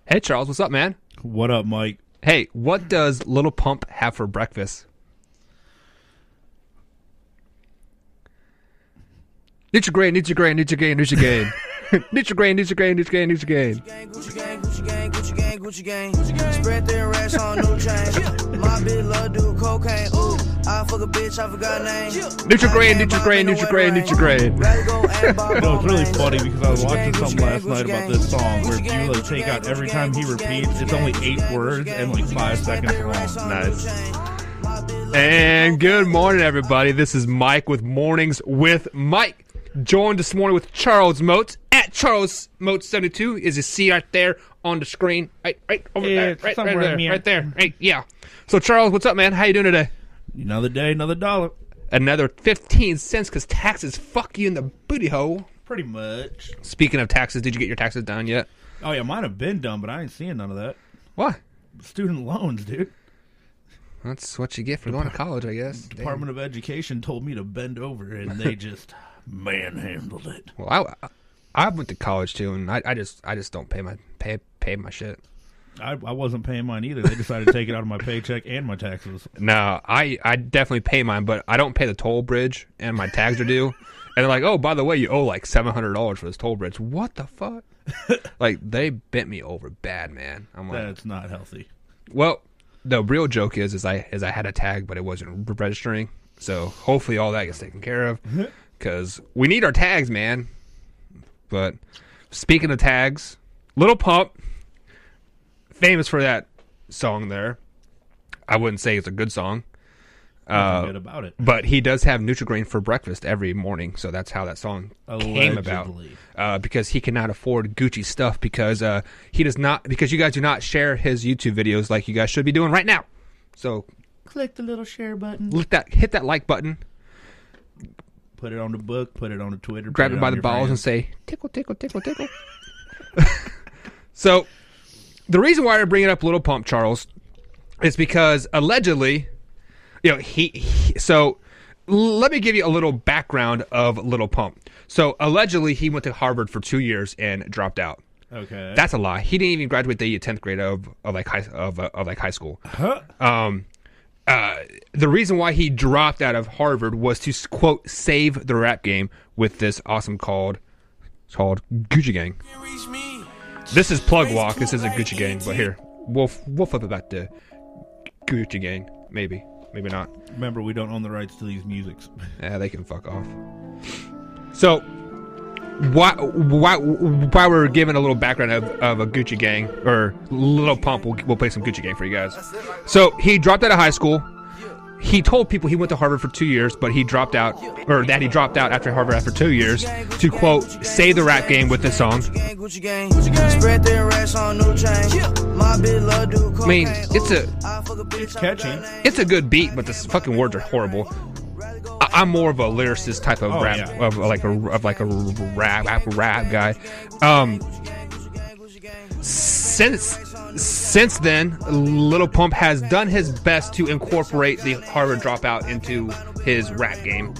Hey, Charles, what's up, man? What up, Mike? Hey, what does Lil Pump have for breakfast? Nutri-Grain, Nutri-Grain, Nutri-Grain, Nutri-Grain. Nutri-Grain, Nutri-Grain, Nutri-Grain, Nutri-Grain. Gucci gang. Spread their racks on new chain. My bitch love do cocaine. Ooh, I fuck a bitch, I forgot name. Nutri-Grain, Nutri-Grain, Nutri-Grain, Nutri-Grain. You know, it's really funny because I was watching something last night about this song where if you like take out every time he repeats, it's only 8 words and like 5 seconds long. Nice. And good morning, everybody. This is Mike with Mornings with Mike. Joined this morning with Charles Motes at Charles Motes 72. Is you see right there on the screen, right over there, right there. Right, yeah. So Charles, what's up, man? How you doing today? Another day, another dollar. Another 15 cents because taxes fuck you in the booty hole. Pretty much. Speaking of taxes, did you get your taxes done yet? Oh yeah, mine have been done, but I ain't seeing none of that. Why? Student loans, dude. That's what you get for going to college, I guess. Department of Education told me to bend over, and they just manhandled it. Well, I went to college too, and I just don't pay my shit. I wasn't paying mine either. They decided to take it out of my paycheck and my taxes. No, I definitely pay mine, but I don't pay the toll bridge, and my tags are due. And they're like, oh, by the way, you owe like $700 for this toll bridge. What the fuck? Like, they bent me over bad, man. I'm like, that's not healthy. Well, the real joke is I had a tag, but it wasn't registering. So hopefully all that gets taken care of, because we need our tags, man. But speaking of tags, Lil Pump, famous for that song there. I wouldn't say it's a good song. Nothing good about it. But he does have Nutri-Grain for breakfast every morning, so that's how that song came about. Because he cannot afford Gucci stuff because he does not. Because you guys do not share his YouTube videos like you guys should be doing right now. So click the little share button. Hit that like button. Put it on the book. Put it on the Twitter. Grab it by the balls and say tickle, tickle, tickle, tickle. So the reason why I bring it up, Lil Pump, Charles, is because allegedly. You know, so let me give you a little background of Lil Pump. So allegedly he went to Harvard for 2 years and dropped out. Okay. That's a lie. He didn't even graduate the 10th grade of high school. Huh? The reason why he dropped out of Harvard was to quote save the rap game with this awesome called Gucci Gang. This is Plug Walk. This isn't Gucci Gang, but here we'll flip it back to Gucci Gang. Maybe not. Remember, we don't own the rights to these musics. Yeah, they can fuck off. So, why we're giving a little background of a Gucci Gang, or Lil Pump, we'll play some Gucci Gang for you guys. So, he dropped out of high school. He told people he went to Harvard for 2 years, but he dropped out after Harvard after 2 years to, quote, save the rap game with this song. I mean, it's catchy. It's a good beat, but the fucking words are horrible. I'm more of a lyricist type of rap, yeah. of like a rap guy. Since then, Lil Pump has done his best to incorporate the Harvard dropout into his rap game.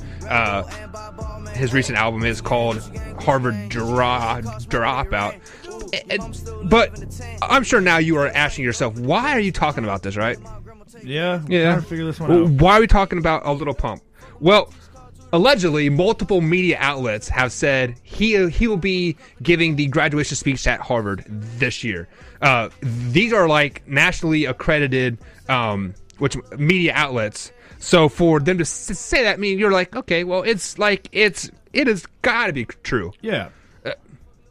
His recent album is called Harvard Dropout. But I'm sure now you are asking yourself, why are you talking about this, right? Yeah. Trying to figure this one out. Why are we talking about a Lil Pump? Well, allegedly, multiple media outlets have said he will be giving the graduation speech at Harvard this year. These are like nationally accredited media outlets. So for them to say that, I mean, you're like, okay, well, it has got to be true. Yeah.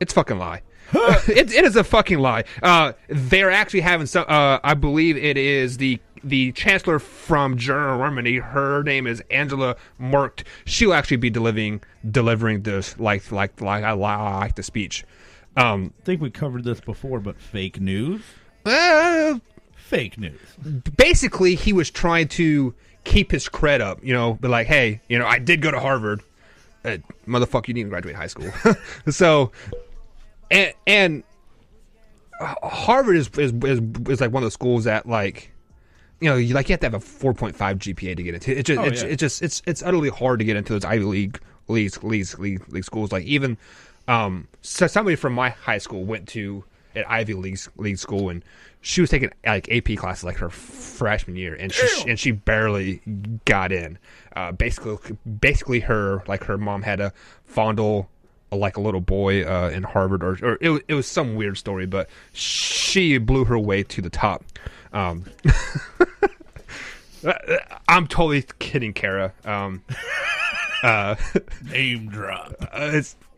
It's fucking lie. It is a fucking lie. They're actually having some. I believe it is the chancellor from Germany. Her name is Angela Merkel. She'll actually be delivering this like the speech. I think we covered this before, but fake news. Fake news. Basically, he was trying to keep his cred up. But like, hey, I did go to Harvard. Motherfucker, you didn't even graduate high school. So. And Harvard is like one of those schools that like, you have to have a 4.5 GPA to get into. It's utterly hard to get into those Ivy League schools. Like even so somebody from my high school went to at Ivy League school, and she was taking like AP classes like her freshman year, and she barely got in. Basically her mom had to fondle like a little boy in Harvard, or it was some weird story, but she blew her way to the top. I'm totally kidding, Kara. Name drop.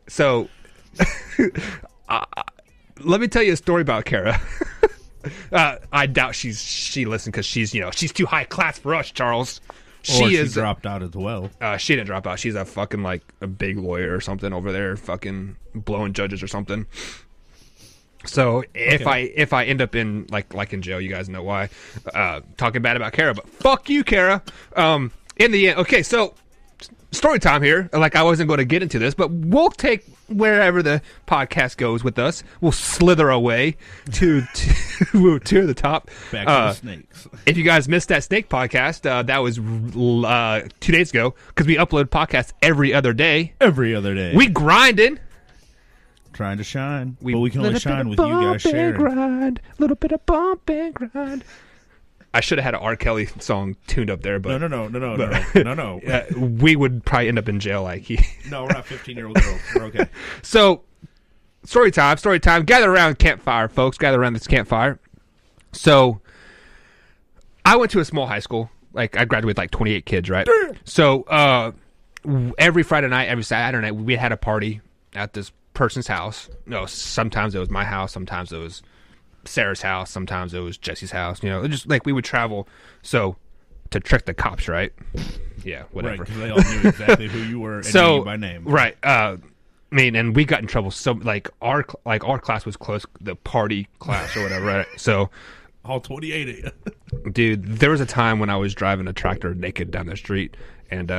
So let me tell you a story about Kara. I doubt she listened because she's too high class for us, Charles. She dropped out as well. She didn't drop out. She's a fucking like a big lawyer or something over there, fucking blowing judges or something. So if I end up in like in jail, you guys know why. Talking bad about Kara, but fuck you, Kara. In the end, okay. So story time here. Like I wasn't going to get into this, but we'll take wherever the podcast goes with us. We'll slither away to the top. Back to the snakes. If you guys missed that snake podcast, that was 2 days ago, because we upload podcasts every other day. Every other day. We grinding. Trying to shine. But we can only shine with you guys sharing. Grind, little bit of bump and grind. I should have had an R. Kelly song tuned up there, but no. We would probably end up in jail. Like No, we're not 15-year-old girls. We're okay. So, story time. Gather around campfire, folks. Gather around this campfire. So, I went to a small high school. Like I graduated like 28 kids, right? So, every Friday night, every Saturday night, we had a party at this person's house. No, sometimes it was my house. Sometimes it was Sarah's house, sometimes it was Jesse's house. Just like we would travel so to trick the cops, right? Yeah, whatever. Right, because they all knew exactly who you were and knew you by name. Right. And we got in trouble. So like our class was close, the party class or whatever, right? So all 28 of you. Dude, there was a time when I was driving a tractor naked down the street, and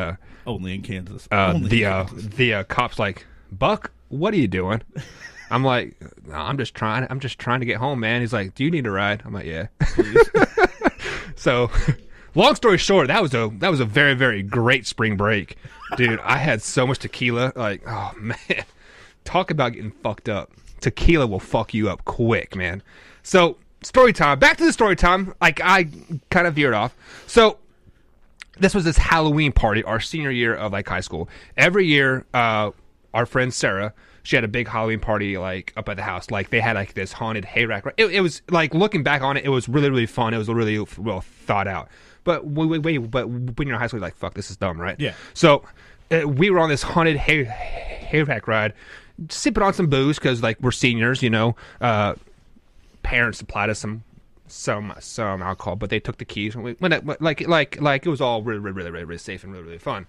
only in Kansas. The cops like, Buck, what are you doing? I'm like, no, I'm just trying to get home, man. He's like, do you need a ride? I'm like, yeah. So, long story short, that was a very, very great spring break, dude. I had so much tequila, like, oh man, talk about getting fucked up. Tequila will fuck you up quick, man. So, story time. Back to the story time. Like I kind of veered off. So, this was this Halloween party, our senior year of like high school. Every year, our friend Sarah, she had a big Halloween party like up at the house. Like they had like this haunted hayrack. It was like, looking back on it, it was really, really fun. It was really well thought out. But when you're in high school, you're like, fuck, this is dumb, right? Yeah. So we were on this haunted hayrack ride, sipping on some booze because like we're seniors, Parents supplied us some alcohol, but they took the keys. And we went like it was all really, really, really, really safe and really, really fun.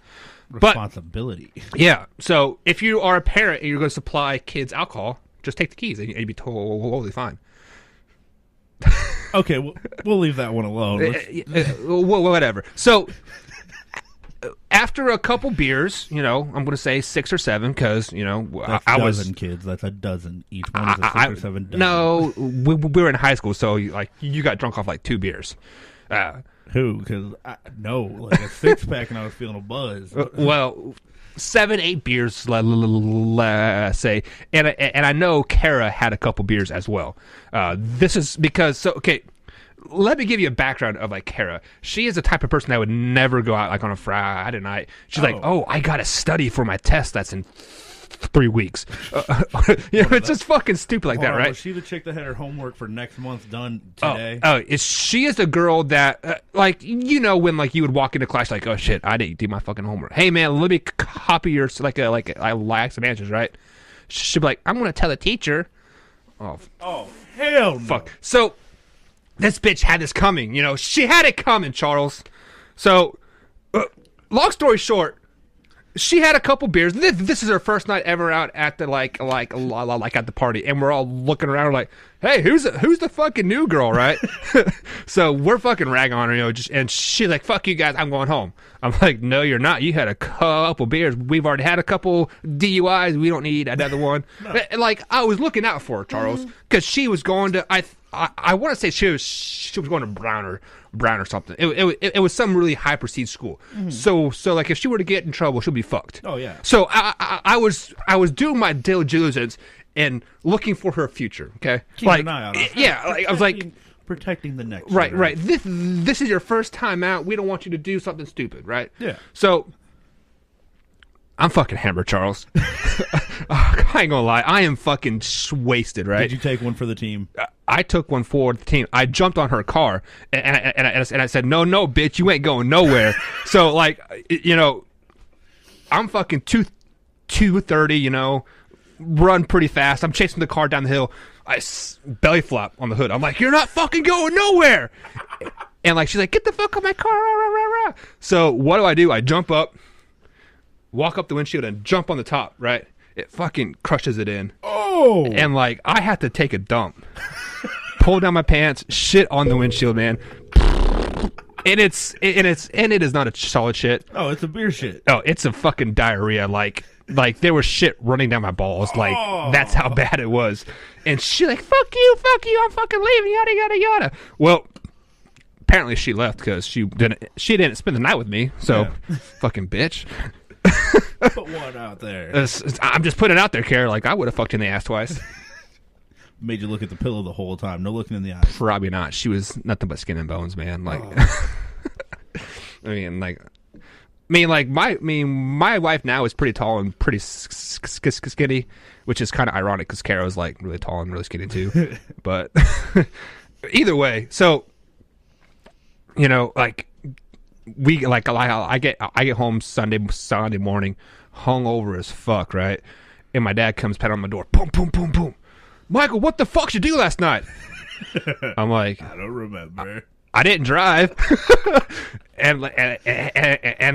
Responsibility. But, yeah. So if you are a parent and you're going to supply kids alcohol, just take the keys and you'd be totally fine. Okay, we'll leave that one alone. Whatever. So after a couple beers, I'm going to say 6 or 7 because, that's I was... was... kids. That's a dozen. Each one is a 6 or 7 dozen. No, we were in high school, so you got drunk off like 2 beers. Who? Because like a 6-pack and I was feeling a buzz. Well, 7, 8 beers, let's say, and I know Kara had a couple beers as well. This is because let me give you a background of like Kara. She is the type of person that would never go out like on a Friday night. She's like, I gotta study for my test that's in 3 weeks. It's just fucking stupid like that, right? Was she the chick that had her homework for next month done today? She is the girl that when like you would walk into class like, oh shit, I didn't do my fucking homework. Hey man, let me copy your I like some answers, right? She'd be like, I'm gonna tell the teacher. Oh hell no. Fuck. So this bitch had this coming, she had it coming, Charles. So long story short, she had a couple beers. This is her first night ever out at the like at the party, and we're all looking around like, hey, who's the fucking new girl, right? So we're fucking ragging on her, and she's like, fuck you guys, I'm going home. I'm like, no, you're not. You had a couple beers. We've already had a couple DUIs. We don't need another one. No. Like I was looking out for her, Charles, because she was going to I want to say she was going to Brown or something. It was some really high prestige school. Mm-hmm. So like if she were to get in trouble, she'll be fucked. Oh yeah. So I was doing my due diligence and looking for her future. Okay, Keep an eye on her. Yeah, like I was like, protecting the next. right. This is your first time out. We don't want you to do something stupid, right? Yeah. So I'm fucking hammered, Charles. I ain't gonna lie. I am fucking wasted, right? Did you take one for the team? I took one for the team. I jumped on her car and I said, no, bitch, you ain't going nowhere. So, like, you know, I'm fucking 230, you know, run pretty fast. I'm chasing the car down the hill. I belly flop on the hood. I'm like, you're not fucking going nowhere. And, like, she's like, get the fuck out of my car. Rah, rah, rah. So what do? I jump up, walk up the windshield, and jump on the top, right? It fucking crushes it in. Oh! And, like, I had to take a dump. Pull down my pants, shit on the windshield, man. And it is not a solid shit. Oh, it's a beer shit. Oh, it's a fucking diarrhea. Like there was shit running down my balls. Like, that's how bad it was. And she like, fuck you, I'm fucking leaving, yada, yada, yada. Well, apparently she left because she didn't spend the night with me. So, fucking bitch. Put one out there. I'm just putting it out there, Kara. Like, I would have fucked in the ass twice. Made you look at the pillow the whole time. No looking in the eyes. Probably not. She was nothing but skin and bones, man. Like, my wife now is pretty tall and pretty skinny, which is kind of ironic because Kara's like really tall and really skinny too. But either way, so you know, like I get home Sunday morning, hungover as fuck, right? And my dad comes patting on my door, boom, boom, boom, boom. Michael, what the fuck did you do last night? I'm like, I don't remember. I didn't drive. and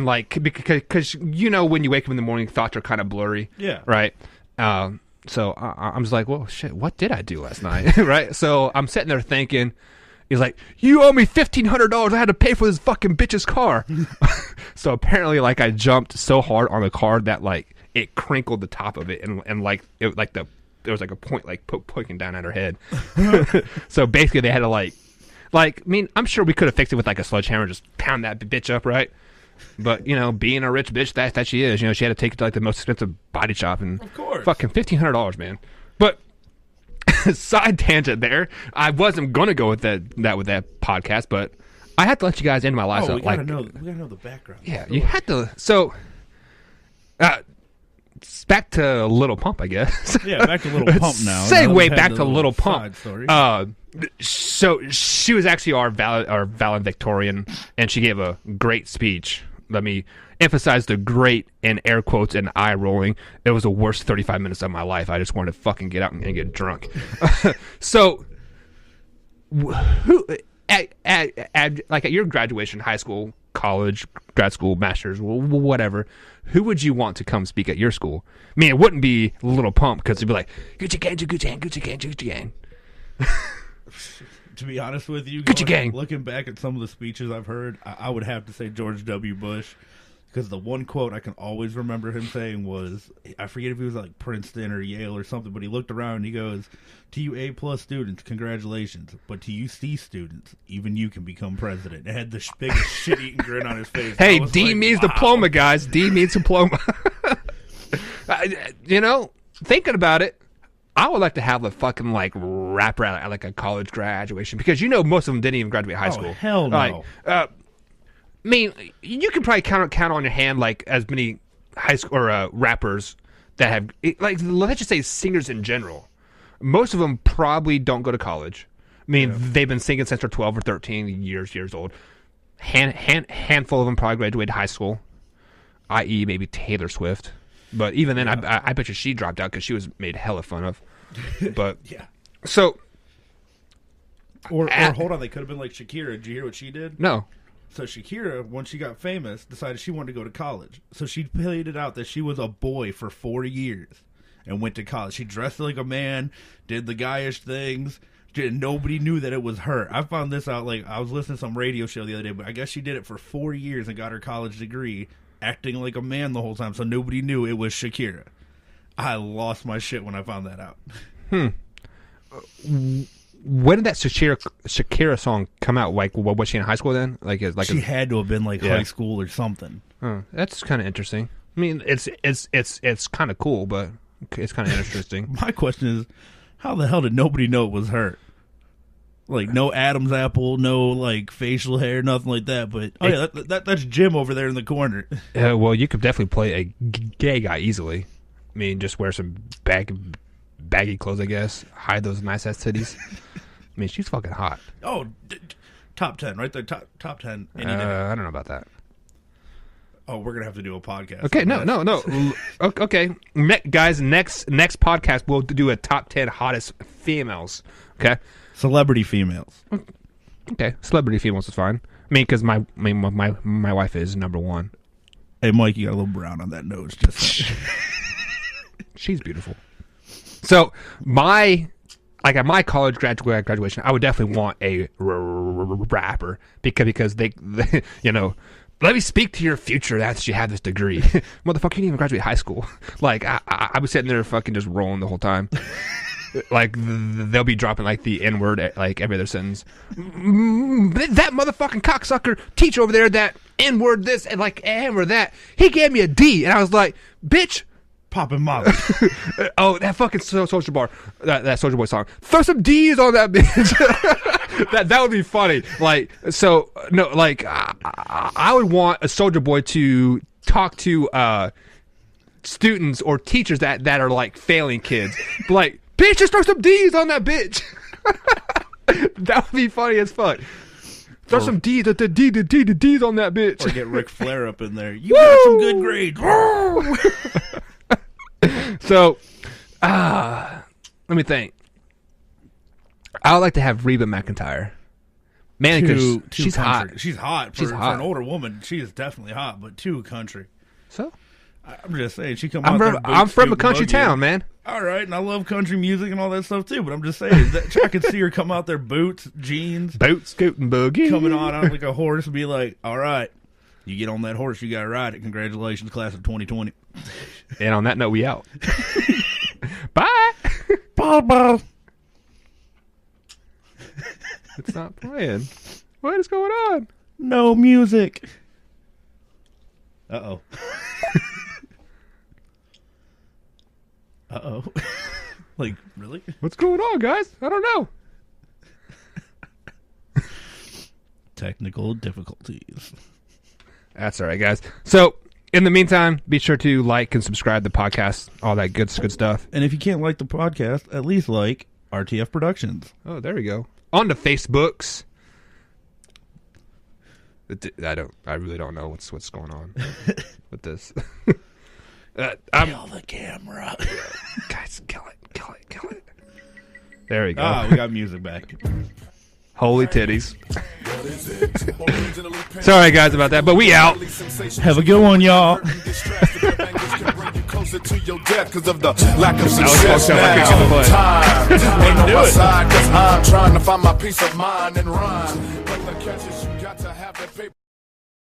like, because you know, when you wake up in the morning, thoughts are kind of blurry. Yeah. Right. So I'm just like, well, shit, what did I do last night? Right. So I'm sitting there thinking, he's like, you owe me $1,500. I had to pay for this fucking bitch's car. So apparently, like, I jumped so hard on the car that like it crinkled the top of it, and like it like there was like a point like poking down at her head. So basically they had to like I mean, I'm sure we could have fixed it with like a sledgehammer and just pound that bitch up, right? But you know, being a rich bitch that she is, you know, she had to take it to like the most expensive body shop, and of course, fucking $1,500, man. But side tangent there. I wasn't gonna go with that with that podcast, but I had to let you guys into my life. We gotta know the background. Yeah, you had to. So back to Lil Pump, I guess. Yeah, back to Lil Pump now. Segue back to Lil Pump. Story. So she was actually our valedictorian, and she gave a great speech. Let me emphasize the great in air quotes and eye rolling. It was the worst 35 minutes of my life. I just wanted to fucking get out and get drunk. So, who at your graduation, high school, college, grad school, master's, whatever, who would you want to come speak at your school? I mean, it wouldn't be Lil Pump, because it'd be like, Gucci gang, Gucci gang, Gucci gang, Gucci gang. To be honest with you, Gucci gang. Looking back at some of the speeches I've heard, I would have to say George W. Bush, because the one quote I can always remember him saying was, I forget if he was like Princeton or Yale or something, but he looked around and he goes, to you A+ students, congratulations, but to you C students, even you can become president. It had the biggest shit-eating grin on his face. Hey, D like, means diploma, guys. D means diploma. You know, thinking about it, I would like to have a fucking like rapper at like a college graduation, because you know most of them didn't even graduate high school. Hell no. Like, I mean, you can probably count on your hand like as many high school or rappers that have, like, let's just say singers in general. Most of them probably don't go to college. I mean, they've been singing since they're 12 or 13 years old. Handful of them probably graduated high school, i.e. maybe Taylor Swift. But even then, I bet you she dropped out because she was made hella fun of. But yeah. So, or hold on, they could have been like Shakira. Did you hear what she did? No. So Shakira, when she got famous, decided she wanted to go to college. So she played it out that she was a boy for 4 years and went to college. She dressed like a man, did the guyish things. Nobody knew that it was her. I found this out, like, I was listening to some radio show the other day, but I guess she did it for 4 years and got her college degree, acting like a man the whole time, so nobody knew it was Shakira. I lost my shit when I found that out. When did that Shakira song come out? Like, what was she in high school then? She had to have been like high school or something. That's kind of interesting. I mean, it's kind of cool, but It's kind of interesting. My question is, how the hell did nobody know it was her? Like, no Adam's apple, no, like, facial hair, nothing like that. But, that's Jim over there in the corner. Well, you could definitely play a gay guy easily. I mean, just wear some baggy clothes, I guess. Hide those nice-ass titties. I mean, she's fucking hot. Oh, top 10, right there. Top 10. Any day. I don't know about that. Oh, we're going to have to do a podcast. Okay, no. Okay, guys, next podcast, we'll do a top 10 hottest females. Okay? Celebrity females. Okay, celebrity females is fine. I mean, because my wife is number one. Hey, Mike, you got a little brown on that nose. Just She's beautiful. So, at my college graduation, I would definitely want a rapper because they let me speak to your future as you have this degree. Motherfucker, you didn't even graduate high school. Like, I was sitting there fucking just rolling the whole time. Like, they'll be dropping, like, the N-word at, like, every other sentence. That motherfucking cocksucker teacher over there, that N-word this and, like, N-word that, he gave me a D. And I was like, bitch. Poppin' Molly. Oh, that fucking Soulja Bar, that Soulja Boy song. Throw some D's on that bitch. that would be funny. Like, so, no, like, I would want a Soulja Boy to talk to students or teachers that are, like, failing kids. Like, bitch, just throw some D's on that bitch. That would be funny as fuck. Throw some D's, the D's on that bitch. Or get Ric Flair up in there. You got some good grades. So, let me think. I would like to have Reba McEntire. Mainly because she's hot. She's hot. For an older woman, she is definitely hot, but too country. So? I'm just saying, she come out there. I'm from a country town, man. All right, and I love country music and all that stuff too, but I'm just saying, I could see her come out there, boots, jeans. Boot, scooting, boogie. Coming on like a horse and be like, all right, you get on that horse, you got to ride it. Congratulations, class of 2020. And on that note, we out. Bye. Bye. It's not playing. What is going on? No music. Uh-oh. Uh-oh. Like, really? What's going on, guys? I don't know. Technical difficulties. That's all right, guys. So, in the meantime, be sure to like and subscribe to the podcast, all that good stuff. And if you can't like the podcast, at least like RTF Productions. Oh, there we go. On the Facebooks. I really don't know what's going on with this. Kill the camera. Guys, kill it. There we go. Ah, we got music back. Holy titties. Sorry, guys, about that, but we out. Have a good one, y'all. To your death because of the lack of success now. Time ain't on my side because I'm trying to find my peace of mind and rhyme. But the catch is you got to have that paper.